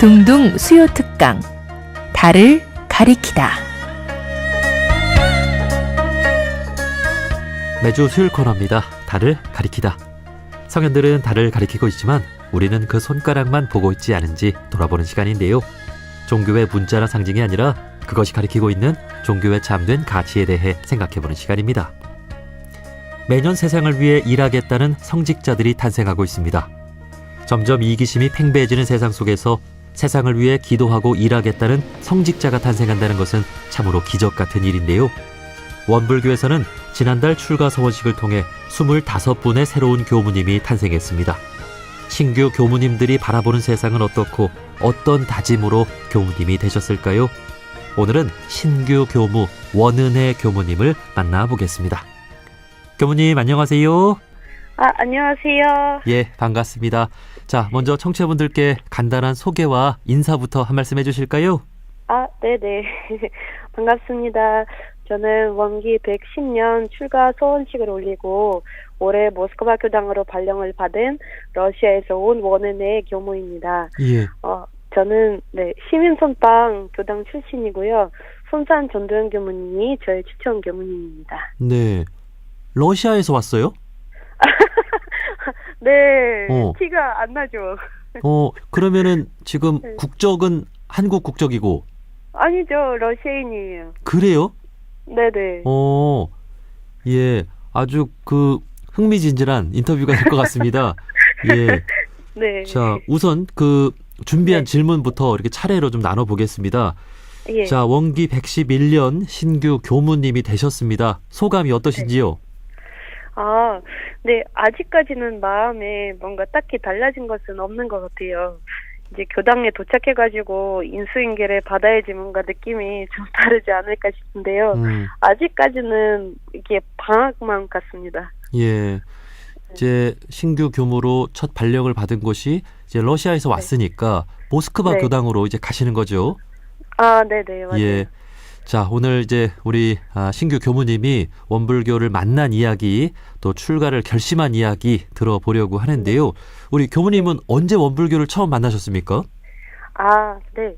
둥둥 수요 특강 달을 가리키다. 매주 수요일 코너입니다. 달을 가리키다. 성현들은 달을 가리키고 있지만 우리는 그 손가락만 보고 있지 않은지 돌아보는 시간인데요. 종교의 문자나 상징이 아니라 그것이 가리키고 있는 종교의 참된 가치에 대해 생각해보는 시간입니다. 매년 세상을 위해 일하겠다는 성직자들이 탄생하고 있습니다. 점점 이기심이 팽배해지는 세상 속에서 세상을 위해 기도하고 일하겠다는 성직자가 탄생한다는 것은 참으로 기적 같은 일인데요. 원불교에서는 지난달 출가 서원식을 통해 25분의 새로운 교무님이 탄생했습니다. 신규 교무님들이 바라보는 세상은 어떻고 어떤 다짐으로 교무님이 되셨을까요? 오늘은 신규 교무 원은혜 교무님을 만나보겠습니다. 교무님 안녕하세요. 안녕하세요. 예, 반갑습니다. 자, 먼저 청취자분들께 간단한 소개와 인사부터 한 말씀 해주실까요? 네네. 반갑습니다. 저는 원기 110년 출가 소원식을 올리고 올해 모스크바 교당으로 발령을 받은 러시아에서 온 원은혜 교무입니다. 예. 저는 시민선방 교당 출신이고요. 손산 전도연 교무님이 저의 추천 교무님입니다. 네. 러시아에서 왔어요? 네. 티가 안 나죠. 그러면은 지금 네. 국적은 한국 국적이고. 아니죠. 러시아인이에요. 그래요? 네네. 예. 아주 흥미진진한 인터뷰가 될 것 같습니다. 예. 네. 자, 우선 준비한 질문부터 이렇게 차례로 좀 나눠보겠습니다. 예. 자, 원기 111년 신규 교무님이 되셨습니다. 소감이 어떠신지요? 네. 아직까지는 마음에 뭔가 딱히 달라진 것은 없는 것 같아요. 이제 교당에 도착해가지고 인수인계를 받아야지 뭔가 느낌이 좀 다르지 않을까 싶은데요. 아직까지는 이게 방학만 같습니다. 예. 이제 신규 교무로 첫 발령을 받은 곳이 이제 러시아에서 왔으니까 모스크바 네. 교당으로 이제 가시는 거죠. 네네. 맞아요. 예. 자, 오늘 이제 우리 신규 교무님이 원불교를 만난 이야기, 또 출가를 결심한 이야기 들어보려고 하는데요. 우리 교무님은 언제 원불교를 처음 만나셨습니까? 네.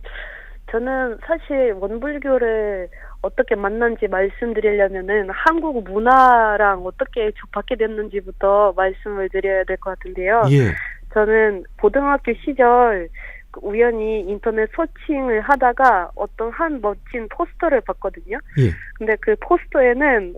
저는 사실 원불교를 어떻게 만난지 말씀드리려면은 한국 문화랑 어떻게 접하게 됐는지부터 말씀을 드려야 될 것 같은데요. 예. 저는 고등학교 시절 우연히 인터넷 서칭을 하다가 어떤 한 멋진 포스터를 봤거든요. 예. 근데 그 포스터에는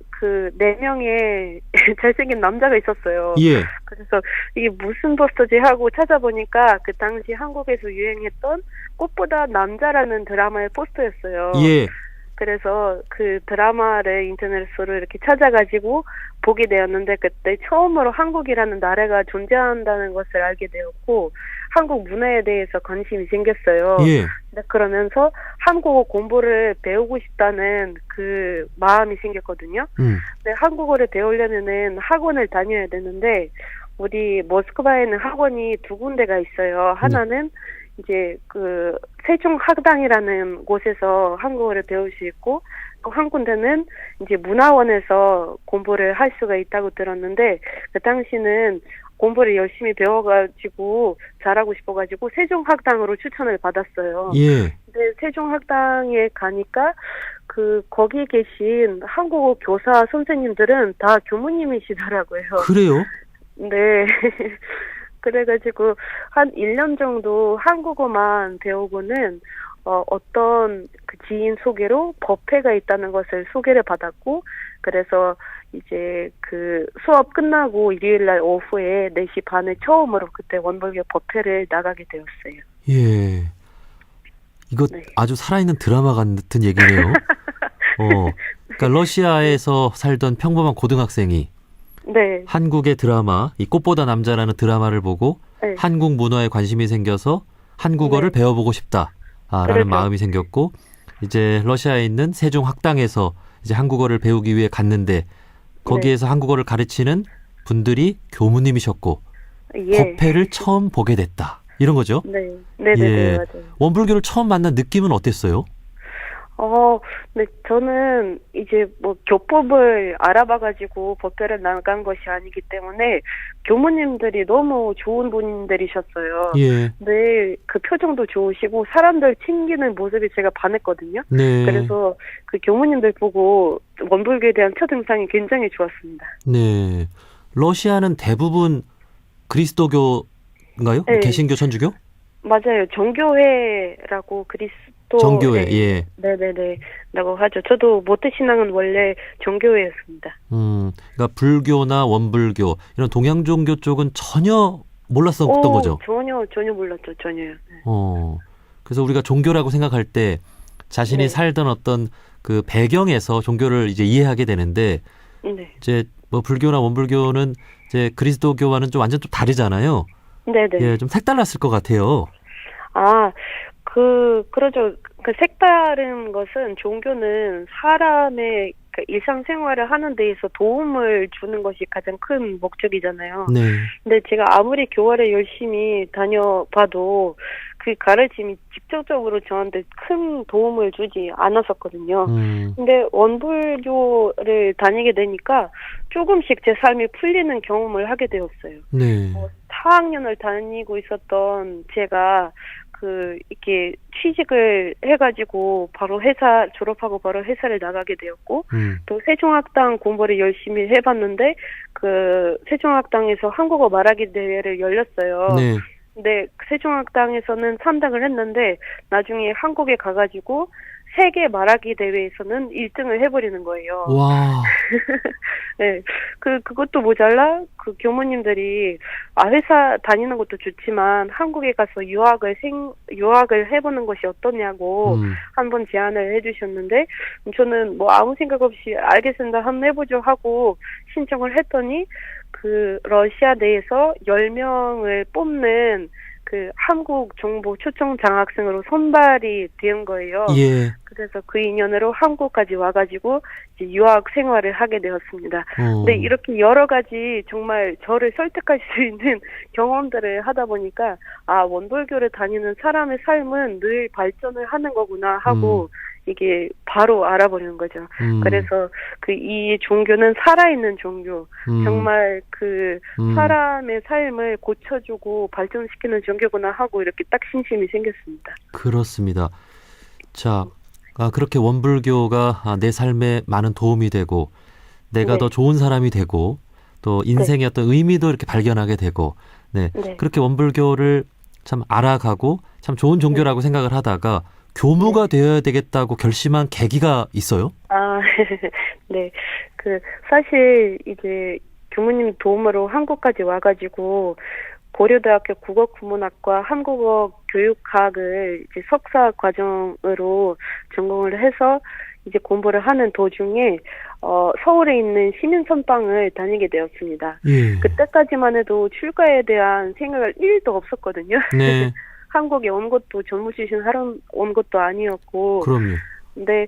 4명의 잘생긴 남자가 있었어요. 예. 그래서 이게 무슨 포스터지 하고 찾아보니까 그 당시 한국에서 유행했던 꽃보다 남자라는 드라마의 포스터였어요. 예. 그래서 그 드라마를 인터넷으로 이렇게 찾아가지고 보게 되었는데 그때 처음으로 한국이라는 나라가 존재한다는 것을 알게 되었고 한국 문화에 대해서 관심이 생겼어요. 예. 근데 그러면서 한국어 공부를 배우고 싶다는 그 마음이 생겼거든요. 근데 한국어를 배우려면은 학원을 다녀야 되는데 우리 모스크바에는 학원이 2군데가 있어요. 하나는 이제 세종학당이라는 곳에서 한국어를 배울 수 있고 또 한 군데는 이제 문화원에서 공부를 할 수가 있다고 들었는데 그 당시는 공부를 열심히 배워가지고 잘하고 싶어가지고 세종학당으로 추천을 받았어요. 예. 근데 세종학당에 가니까 거기에 계신 한국어 교사 선생님들은 다 교무님이시더라고요. 그래요? 네. 그래가지고 한 1년 정도 한국어만 배우고는 어떤 지인 소개로 법회가 있다는 것을 소개를 받았고 그래서 이제 수업 끝나고 일요일날 오후에 4시 반에 처음으로 그때 원불교 법회를 나가게 되었어요. 예. 이거 네. 아주 살아있는 드라마 같은 얘기네요. 그러니까 러시아에서 살던 평범한 고등학생이 네. 한국의 드라마, 이 꽃보다 남자라는 드라마를 보고 네. 한국 문화에 관심이 생겨서 한국어를 네. 배워보고 싶다라는 그렇죠. 마음이 생겼고 이제 러시아에 있는 세종학당에서 이제 한국어를 배우기 위해 갔는데 거기에서 한국어를 가르치는 분들이 교무님이셨고 예. 법회를 처음 보게 됐다. 이런 거죠? 네. 네네네. 예. 맞아요. 원불교를 처음 만난 느낌은 어땠어요? 네, 저는 이제 뭐 교법을 알아봐가지고 법대를 나간 것이 아니기 때문에 교무님들이 너무 좋은 분들이셨어요. 예. 네, 그 표정도 좋으시고 사람들 챙기는 모습이 제가 반했거든요. 네. 그래서 그 교무님들 보고 원불교에 대한 첫인상이 굉장히 좋았습니다. 네. 러시아는 대부분 그리스도교인가요? 네. 개신교, 천주교? 맞아요. 정교회라고 그리스도 정교회, 예. 네네네 라고 하죠. 저도 모태신앙은 원래 정교회였습니다. 그러니까 불교나 원불교 이런 동양 종교 쪽은 전혀 몰랐었던 거죠. 전혀 몰랐죠. 전혀요. 네. 그래서 우리가 종교라고 생각할 때 자신이 네. 살던 어떤 그 배경에서 종교를 이제 이해하게 되는데 네. 이제 뭐 불교나 원불교는 이제 그리스도교와는 좀 완전 좀 다르잖아요. 네네. 예, 좀 색달랐을 것 같아요. 그러죠. 그 색다른 것은 종교는 사람의 그 일상생활을 하는 데에서 도움을 주는 것이 가장 큰 목적이잖아요. 네. 근데 제가 아무리 교회를 열심히 다녀봐도 그 가르침이 직접적으로 저한테 큰 도움을 주지 않았었거든요. 근데 원불교를 다니게 되니까 조금씩 제 삶이 풀리는 경험을 하게 되었어요. 네. 4학년을 다니고 있었던 제가 이렇게 취직을 해가지고 바로 회사 졸업하고 바로 회사를 나가게 되었고, 또 세종학당 공부를 열심히 해봤는데, 세종학당에서 한국어 말하기 대회를 열렸어요. 네. 근데 세종학당에서는 3등을 했는데, 나중에 한국에 가가지고, 세계 말하기 대회에서는 1등을 해버리는 거예요. 와. 네. 그것도 모자라, 교무님들이, 회사 다니는 것도 좋지만, 한국에 가서 유학을 해보는 것이 어떠냐고, 한번 제안을 해주셨는데, 저는 뭐 아무 생각 없이, 알겠습니다. 한번 해보죠 하고, 신청을 했더니, 러시아 내에서 10명을 뽑는, 한국 정보 초청 장학생으로 선발이 된 거예요. 예. 그래서 그 인연으로 한국까지 와가지고 이제 유학 생활을 하게 되었습니다. 근데 이렇게 여러 가지 정말 저를 설득할 수 있는 경험들을 하다 보니까 원불교를 다니는 사람의 삶은 늘 발전을 하는 거구나 하고 이게 바로 알아버리는 거죠. 그래서 이 종교는 살아있는 종교, 정말 사람의 삶을 고쳐주고 발전시키는 종교구나 하고 이렇게 딱 신심이 생겼습니다. 그렇습니다. 자, 그렇게 원불교가 내 삶에 많은 도움이 되고 내가 더 좋은 사람이 되고 또 인생의 어떤 의미도 이렇게 발견하게 되고 네. 그렇게 원불교를 참 알아가고 참 좋은 종교라고 생각을 하다가 교무가 되어야 되겠다고 결심한 계기가 있어요? 네. 사실 이제 교무님 도움으로 한국까지 와가지고 고려대학교 국어국문학과 한국어 교육학을 이제 석사 과정으로 전공을 해서 이제 공부를 하는 도중에 서울에 있는 시민선방을 다니게 되었습니다. 예. 그때까지만 해도 출가에 대한 생각을 1도 없었거든요. 네. 한국에 온 것도 전무 출신 하러 온 것도 아니었고. 그럼요. 근데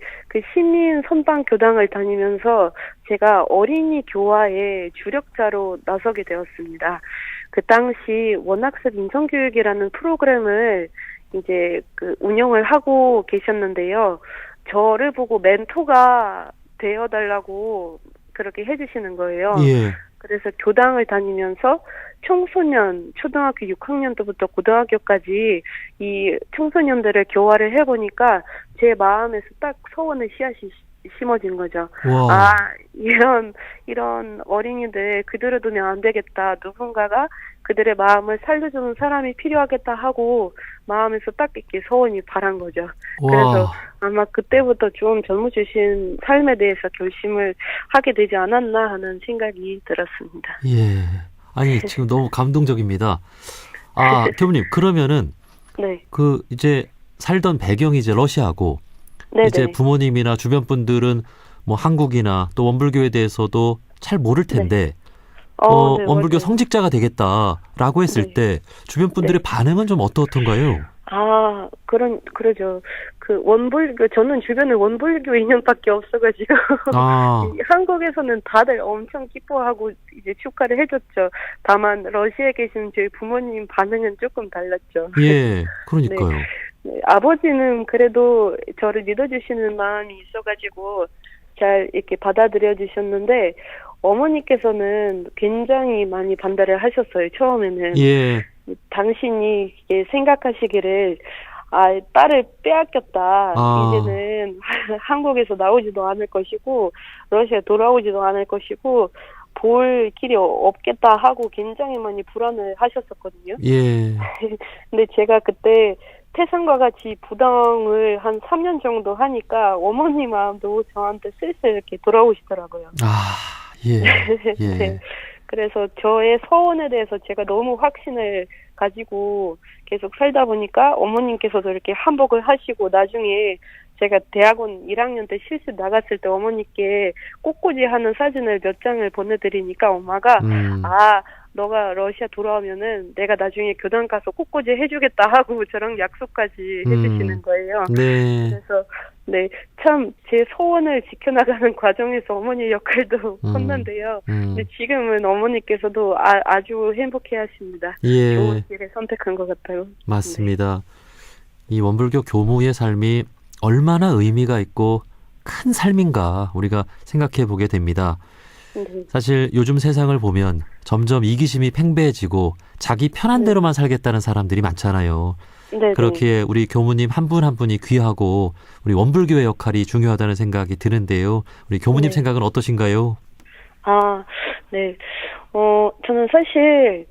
시민 선방 교당을 다니면서 제가 어린이 교화의 주력자로 나서게 되었습니다. 그 당시 원학습 인성교육이라는 프로그램을 이제 운영을 하고 계셨는데요. 저를 보고 멘토가 되어달라고 그렇게 해주시는 거예요. 예. 그래서 교당을 다니면서 청소년, 초등학교 6학년 때부터 고등학교까지 이 청소년들을 교화를 해보니까 제 마음에서 딱 소원의 씨앗이 심어진 거죠. 와. 이런 어린이들 그대로 두면 안 되겠다. 누군가가 그들의 마음을 살려주는 사람이 필요하겠다 하고 마음에서 딱 이렇게 소원이 바란 거죠. 와. 그래서 아마 그때부터 좀 전무 주신 삶에 대해서 결심을 하게 되지 않았나 하는 생각이 들었습니다. 예. 아니, 지금 너무 감동적입니다. 교무님, 그러면은, 네. 이제 살던 배경이 이제 러시아고, 네네. 이제 부모님이나 주변 분들은 뭐 한국이나 또 원불교에 대해서도 잘 모를 텐데, 네, 원불교 맞아요. 성직자가 되겠다라고 했을 때, 주변 분들의 반응은 좀 어떻던가요? 그러죠. 저는 주변에 원불교 인연밖에 없어가지고, 한국에서는 다들 엄청 기뻐하고 이제 축하를 해줬죠. 다만, 러시아에 계신 저희 부모님 반응은 조금 달랐죠. 예, 그러니까요. 네, 아버지는 그래도 저를 믿어주시는 마음이 있어가지고 잘 이렇게 받아들여 주셨는데 어머니께서는 굉장히 많이 반대를 하셨어요. 처음에는. 예. 당신이 이게 생각하시기를 딸을 빼앗겼다. 아. 이제는 한국에서 나오지도 않을 것이고 러시아에 돌아오지도 않을 것이고 볼 길이 없겠다 하고 굉장히 많이 불안을 하셨었거든요. 예. 근데 제가 그때 태산과 같이 부당을 한 3년 정도 하니까 어머니 마음도 저한테 슬슬 이렇게 돌아오시더라고요. 아, 예. 예. 네. 그래서 저의 서원에 대해서 제가 너무 확신을 가지고 계속 살다 보니까 어머님께서도 이렇게 한복을 하시고 나중에 제가 대학원 1학년 때 실습 나갔을 때 어머니께 꽃꽂이 하는 사진을 몇 장을 보내드리니까 엄마가 너가 러시아 돌아오면은 내가 나중에 교단 가서 꽃꽂이 해주겠다 하고 저랑 약속까지 해주시는 거예요. 네. 그래서 네, 참 제 소원을 지켜나가는 과정에서 어머니 역할도 컸는데요. 근데 지금은 어머니께서도 아주 행복해하십니다. 예. 좋은 길을 선택한 것 같아요. 맞습니다. 네. 이 원불교 교무의 삶이 얼마나 의미가 있고 큰 삶인가 우리가 생각해 보게 됩니다. 네. 사실 요즘 세상을 보면 점점 이기심이 팽배해지고 자기 편한 대로만 살겠다는 사람들이 많잖아요. 네. 그렇기에 우리 교무님 한 분 한 분이 귀하고 우리 원불교의 역할이 중요하다는 생각이 드는데요. 우리 교무님 네. 생각은 어떠신가요? 네. 저는 사실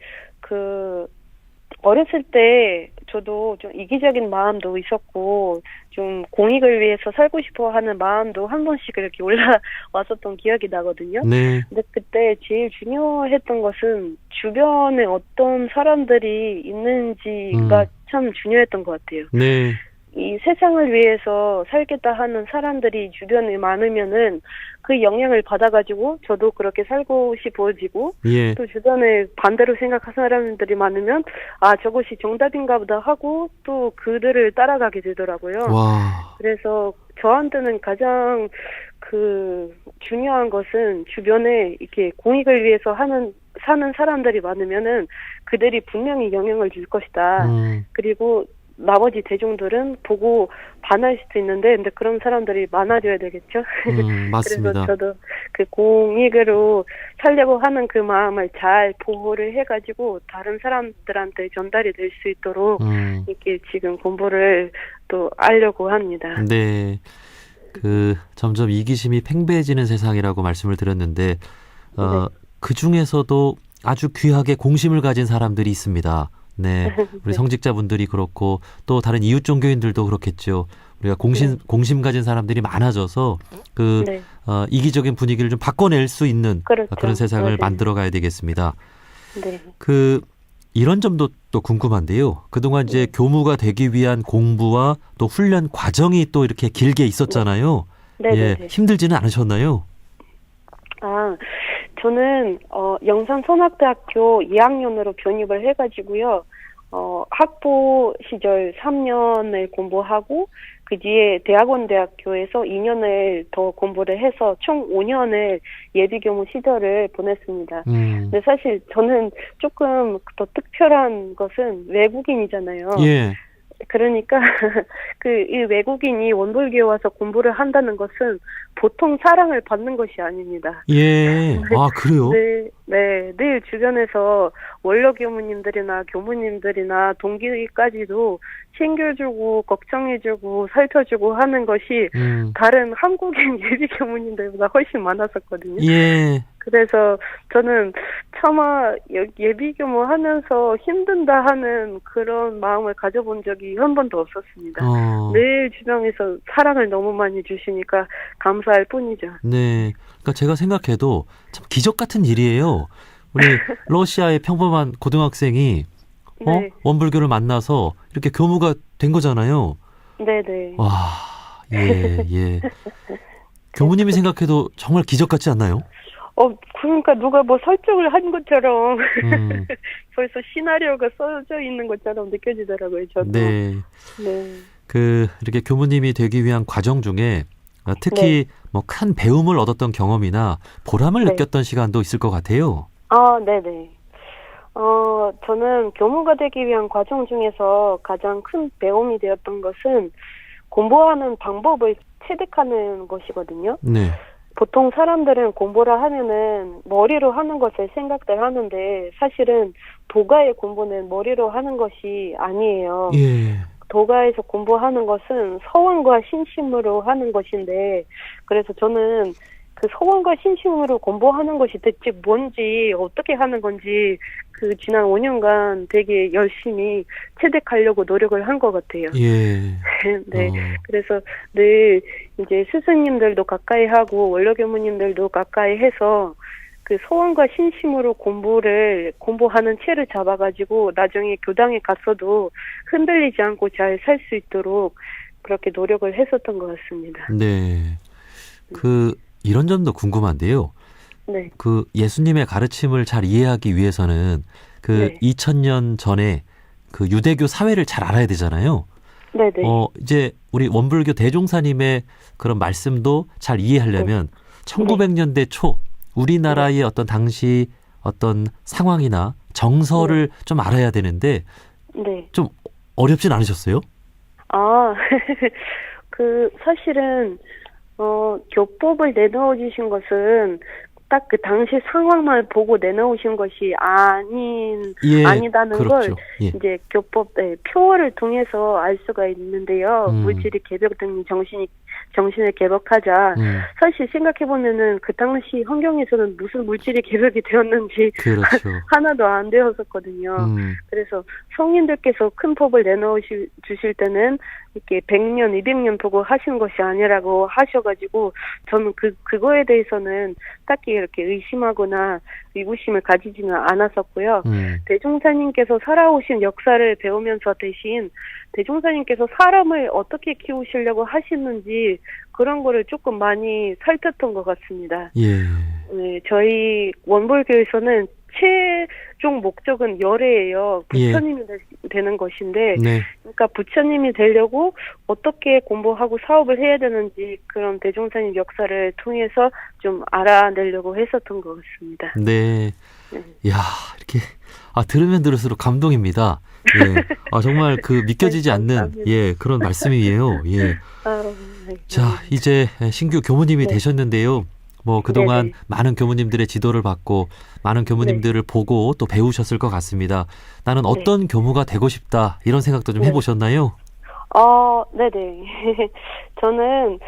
어렸을 때 저도 좀 이기적인 마음도 있었고 좀 공익을 위해서 살고 싶어 하는 마음도 한 번씩 이렇게 올라왔었던 기억이 나거든요. 네. 근데 그때 제일 중요했던 것은 주변에 어떤 사람들이 있는지가 참 중요했던 것 같아요. 네. 이 세상을 위해서 살겠다 하는 사람들이 주변에 많으면은 그 영향을 받아가지고 저도 그렇게 살고 싶어지고 예. 또 주변에 반대로 생각하는 사람들이 많으면 저것이 정답인가 보다 하고 또 그들을 따라가게 되더라고요. 와. 그래서 저한테는 가장 중요한 것은 주변에 이렇게 공익을 위해서 사는 사람들이 많으면은 그들이 분명히 영향을 줄 것이다. 그리고 나머지 대중들은 보고 반할 수도 있는데, 근데 그런 사람들이 많아져야 되겠죠. 맞습니다. 그래서 저도 그 공익으로 살려고 하는 그 마음을 잘 보호를 해가지고 다른 사람들한테 전달이 될 수 있도록 이렇게 지금 공부를 또 하려고 합니다. 네. 점점 이기심이 팽배해지는 세상이라고 말씀을 드렸는데, 그 중에서도 아주 귀하게 공심을 가진 사람들이 있습니다. 네, 우리 성직자분들이 그렇고 또 다른 이웃 종교인들도 그렇겠죠. 우리가 공심 가진 사람들이 많아져서 이기적인 분위기를 좀 바꿔낼 수 있는 그렇죠. 그런 세상을 네네. 만들어가야 되겠습니다. 네. 이런 점도 또 궁금한데요. 그동안 이제 교무가 되기 위한 공부와 또 훈련 과정이 또 이렇게 길게 있었잖아요. 네. 예, 힘들지는 않으셨나요? 저는 영산선악대학교 2학년으로 편입을 해가지고요. 학부 시절 3년을 공부하고 그 뒤에 대학원대학교에서 2년을 더 공부를 해서 총 5년을 예비교무 시절을 보냈습니다. 근데 사실 저는 조금 더 특별한 것은 외국인이잖아요. 예. 그러니까 이 외국인이 원불교에 와서 공부를 한다는 것은 보통 사랑을 받는 것이 아닙니다. 예. 그래요? 네. 늘 주변에서 원로 교무님들이나 교무님들이나 동기까지도 챙겨주고 걱정해주고 살펴주고 하는 것이 다른 한국인 예비 교무님들보다 훨씬 많았었거든요. 예. 그래서 저는 차마 예비 교무 하면서 힘든다 하는 그런 마음을 가져본 적이 한 번도 없었습니다. 늘 주변에서 사랑을 너무 많이 주시니까 감사할 뿐이죠. 네. 그러니까 제가 생각해도 참 기적 같은 일이에요. 우리 러시아의 평범한 고등학생이 네. 원불교를 만나서 이렇게 교무가 된 거잖아요. 네네. 와, 예. 교무님이 생각해도 정말 기적 같지 않나요? 그러니까 누가 뭐 설정을 한 것처럼 벌써 시나리오가 써져 있는 것처럼 느껴지더라고요, 저도. 네. 네. 이렇게 교무님이 되기 위한 과정 중에 특히 뭐 큰 배움을 얻었던 경험이나 보람을 느꼈던 시간도 있을 것 같아요. 네네. 저는 교무가 되기 위한 과정 중에서 가장 큰 배움이 되었던 것은 공부하는 방법을 체득하는 것이거든요. 네. 보통 사람들은 공부를 하면은 머리로 하는 것을 생각들 하는데 사실은 도가의 공부는 머리로 하는 것이 아니에요. 예. 도가에서 공부하는 것은 서원과 신심으로 하는 것인데 그래서 저는 그 서원과 신심으로 공부하는 것이 대체 뭔지 어떻게 하는 건지 그 지난 5년간 되게 열심히 체득하려고 노력을 한 것 같아요. 예. 네. 그래서 늘 이제 스승님들도 가까이 하고 원로 교무님들도 가까이 해서 그 소원과 신심으로 공부하는 채를 잡아가지고 나중에 교당에 갔어도 흔들리지 않고 잘 살 수 있도록 그렇게 노력을 했었던 것 같습니다. 네. 이런 점도 궁금한데요. 네. 그 예수님의 가르침을 잘 이해하기 위해서는 네. 2000년 전에 그 유대교 사회를 잘 알아야 되잖아요. 네네. 이제 우리 원불교 대종사님의 그런 말씀도 잘 이해하려면 1900년대 초 우리나라의 어떤 당시 어떤 상황이나 정서를 좀 알아야 되는데 네. 좀 어렵진 않으셨어요? 사실은 교법을 내놓아 주신 것은 딱 그 당시 상황만 보고 내놓으신 것이 아니다는 그렇죠. 걸 예. 이제 교법 표어를 통해서 알 수가 있는데요. 물질이 개벽 등 정신을 개벽하자. 사실 생각해 보면은 그 당시 환경에서는 무슨 물질이 개벽이 되었는지 그렇죠. 하나도 안 되었었거든요. 그래서 성인들께서 큰 법을 주실 때는 이렇게 100년, 200년 보고 하신 것이 아니라고 하셔가지고 저는 그거에 대해서는 딱히 이렇게 의심하거나 의구심을 가지지는 않았었고요. 대종사님께서 살아오신 역사를 배우면서 대신 대종사님께서 사람을 어떻게 키우시려고 하시는지 그런 거를 조금 많이 살폈던 것 같습니다. 예. 네, 저희 원불교에서는 최종 목적은 열애예요. 부처님이 되는 것인데, 네. 그러니까 부처님이 되려고 어떻게 공부하고 사업을 해야 되는지 그런 대종사님 역사를 통해서 좀 알아내려고 했었던 것 같습니다. 네. 이야, 이렇게 들으면 들을수록 감동입니다. 예. 정말 믿겨지지 않는 그런 말씀이에요. 예. 자, 이제 신규 교무님이 되셨는데요. 그동안 네네. 많은 교무님들의 지도를 받고 많은 교무님들을 보고 또 배우셨을 것 같습니다. 나는 어떤 교무가 되고 싶다 이런 생각도 좀 해보셨나요? 네네. 저는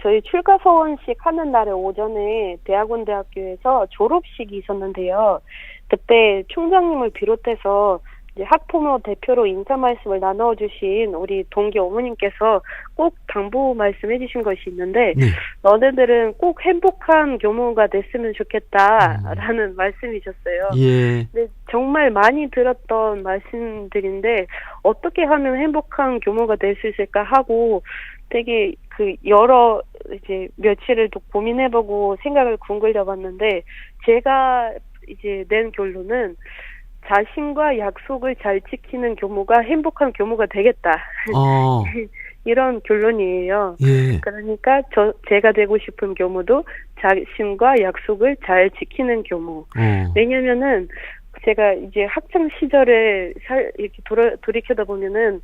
저희 출가서원식 하는 날의 오전에 대학원대학교에서 졸업식이 있었는데요. 그때 총장님을 비롯해서 이제 학부모 대표로 인사 말씀을 나눠주신 우리 동기 어머님께서 꼭 당부 말씀해 주신 것이 있는데 너네들은 꼭 행복한 교무가 됐으면 좋겠다라는 말씀이셨어요. 예. 네, 정말 많이 들었던 말씀들인데 어떻게 하면 행복한 교무가 될 수 있을까 하고 되게 여러 이제 며칠을 또 고민해보고 생각을 궁글여봤는데 제가 이제 낸 결론은 자신과 약속을 잘 지키는 교무가 행복한 교무가 되겠다. 이런 결론이에요. 예. 그러니까 제가 되고 싶은 교무도 자신과 약속을 잘 지키는 교무. 왜냐면은 제가 이제 학창 시절에 이렇게 돌이켜다 보면은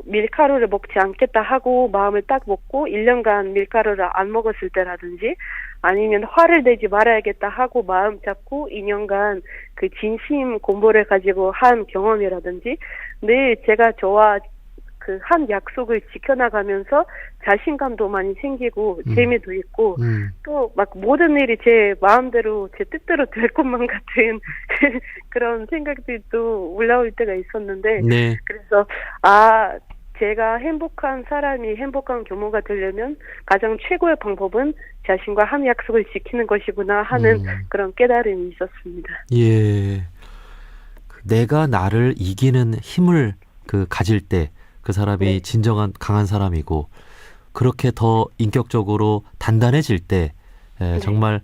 밀가루를 먹지 않겠다 하고 마음을 딱 먹고 1년간 밀가루를 안 먹었을 때라든지 아니면 화를 내지 말아야겠다 하고 마음 잡고 2년간 진심 공부를 가지고 한 경험이라든지 늘 제가 저와 한 약속을 지켜나가면서 자신감도 많이 생기고 재미도 있고 또 모든 일이 제 마음대로 제 뜻대로 될 것만 같은 그런 생각들도 올라올 때가 있었는데 그래서 제가 행복한 사람이 행복한 교무가 되려면 가장 최고의 방법은 자신과 한 약속을 지키는 것이구나 하는 그런 깨달음이 있었습니다. 예. 내가 나를 이기는 힘을 가질 때 그 사람이 진정한 강한 사람이고 그렇게 더 인격적으로 단단해질 때 정말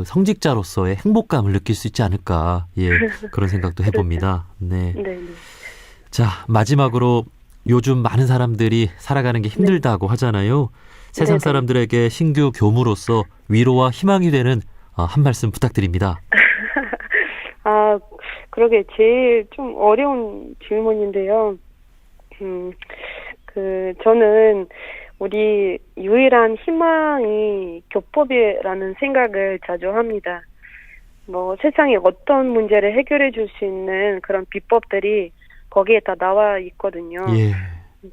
성직자로서의 행복감을 느낄 수 있지 않을까 그런 생각도 해봅니다. 네. 자, 마지막으로 요즘 많은 사람들이 살아가는 게 힘들다고 하잖아요. 세상 사람들에게 신규 교무로서 위로와 희망이 되는 한 말씀 부탁드립니다. 그러게 제일 좀 어려운 질문인데요. 저는 우리 유일한 희망이 교법이라는 생각을 자주 합니다. 뭐 세상에 어떤 문제를 해결해 줄 수 있는 그런 비법들이 거기에 다 나와 있거든요. 예.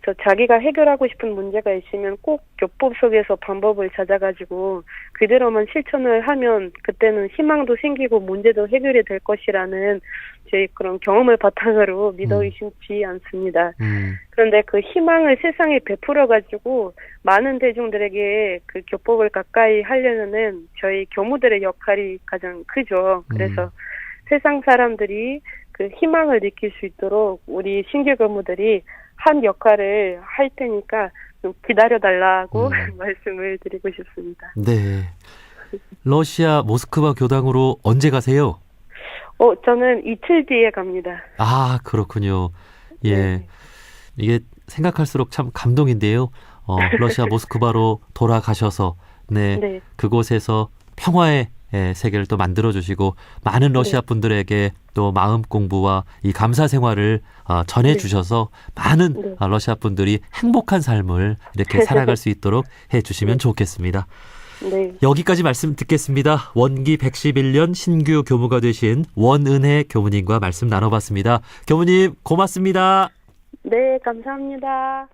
저 자기가 해결하고 싶은 문제가 있으면 꼭 교법 속에서 방법을 찾아가지고 그대로만 실천을 하면 그때는 희망도 생기고 문제도 해결이 될 것이라는 제 그런 경험을 바탕으로 믿어 의심치 않습니다. 그런데 그 희망을 세상에 베풀어 가지고 많은 대중들에게 그 교법을 가까이 하려면은 저희 교무들의 역할이 가장 크죠. 그래서 세상 사람들이 그 희망을 느낄 수 있도록 우리 신규 교무들이 한 역할을 할 테니까 좀 기다려달라고 말씀을 드리고 싶습니다. 네. 러시아 모스크바 교당으로 언제 가세요? 저는 이틀 뒤에 갑니다. 아, 그렇군요. 예. 네. 이게 생각할수록 참 감동인데요. 러시아 모스크바로 돌아가셔서, 네. 네. 그곳에서 평화의 세계를 또 만들어주시고, 많은 러시아 분들에게 또 마음 공부와 이 감사 생활을 전해주셔서 많은 러시아 분들이 행복한 삶을 이렇게 살아갈 수 있도록 해주시면 좋겠습니다. 네. 여기까지 말씀 듣겠습니다. 원기 111년 신규 교무가 되신 원은혜 교무님과 말씀 나눠봤습니다. 교무님 고맙습니다. 네, 감사합니다.